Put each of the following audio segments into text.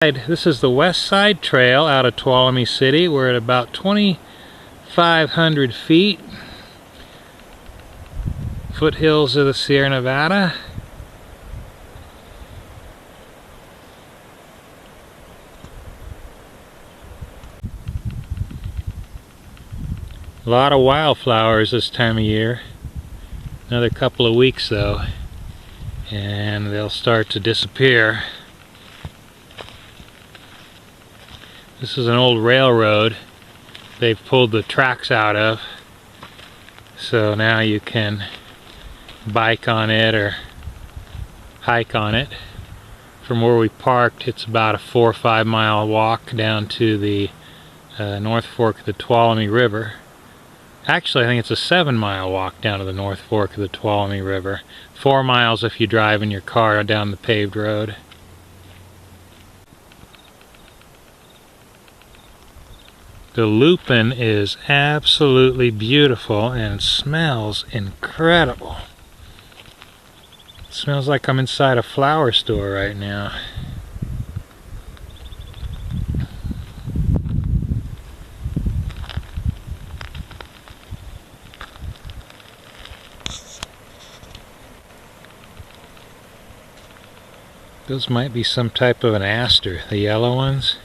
This is the Westside Trail out of Tuolumne City. We're at about 2,500 feet. Foothills of the Sierra Nevada. A lot of wildflowers this time of year. Another couple of weeks though, and they'll start to disappear. This is an old railroad they've pulled the tracks out of, so now you can bike on it or hike on it. From where we parked, it's about a 4 or 5 mile walk down to the North Fork of the Tuolumne River. Actually, I think it's a 7 mile walk down to the North Fork of the Tuolumne River. 4 miles if you drive in your car down the paved road. The lupin is absolutely beautiful and smells incredible. It smells like I'm inside a flower store right now. Those might be some type of an aster, the yellow ones.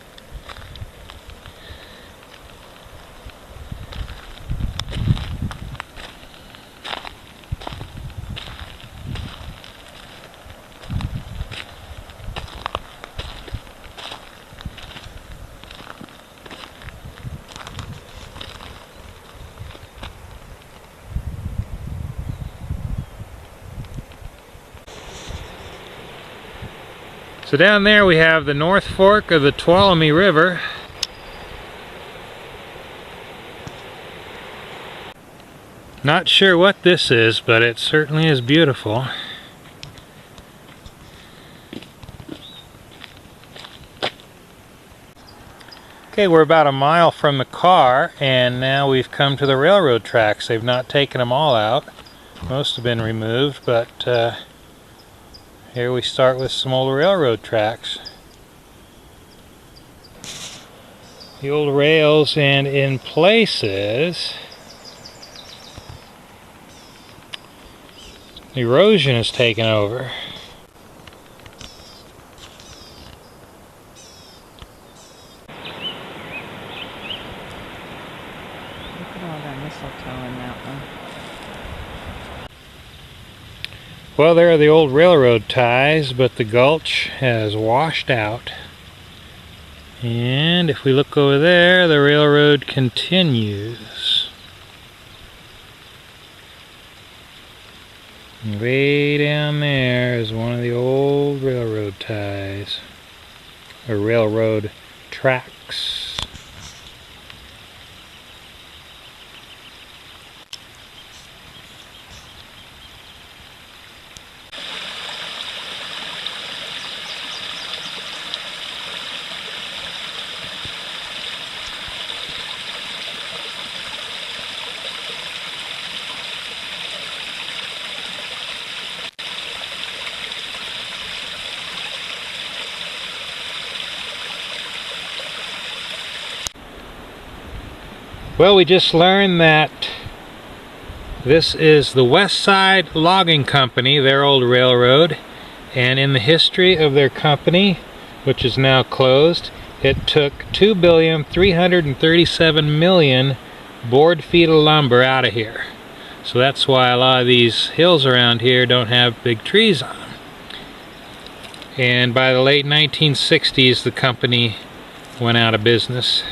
So down there we have the North Fork of the Tuolumne River. Not sure what this is, but it certainly is beautiful. Okay, we're about a mile from the car, and now we've come to the railroad tracks. They've not taken them all out. Most have been removed, but here we start with some old railroad tracks. The old rails, and in places erosion has taken over. Look at all that mistletoe in that one. Well, there are the old railroad ties, but the gulch has washed out. And if we look over there, the railroad continues. And way down there is one of the old railroad ties, or railroad tracks. Well, we just learned that this is the Westside Logging Company, their old railroad, and in the history of their company, which is now closed, it took 2,337,000,000 board feet of lumber out of here. So that's why a lot of these hills around here don't have big trees on them. And by the late 1960s, the company went out of business.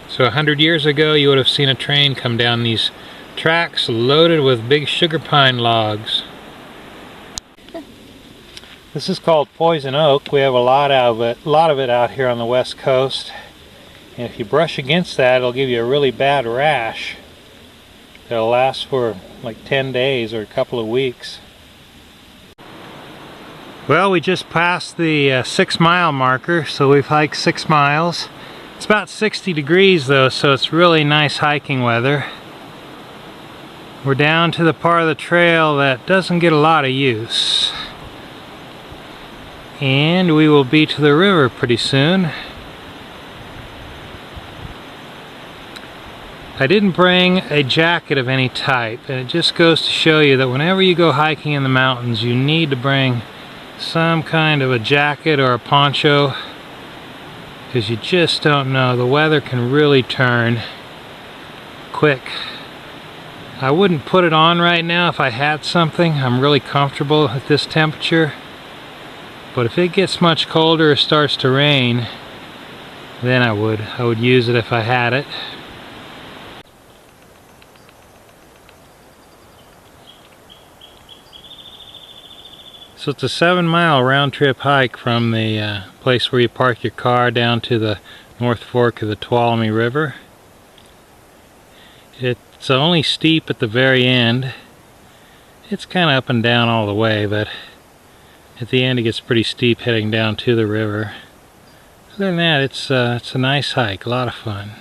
So 100 years ago, you would have seen a train come down these tracks loaded with big sugar pine logs. This is called poison oak. We have a lot of it out here on the west coast. And if you brush against that, it'll give you a really bad rash. It'll last for like 10 days or a couple of weeks. Well, we just passed the 6 mile marker, so we've hiked 6 miles. It's about 60 degrees though, so it's really nice hiking weather. We're down to the part of the trail that doesn't get a lot of use. And we will be to the river pretty soon. I didn't bring a jacket of any type, and it just goes to show you that whenever you go hiking in the mountains, you need to bring some kind of a jacket or a poncho, because you just don't know. The weather can really turn quick. I wouldn't put it on right now if I had something. I'm really comfortable at this temperature. But if it gets much colder or starts to rain, then I would use it if I had it. So it's a 7-mile round-trip hike from the place where you park your car down to the North Fork of the Tuolumne River. It's only steep at the very end. It's kind of up and down all the way, but at the end it gets pretty steep heading down to the river. Other than that, it's a nice hike, a lot of fun.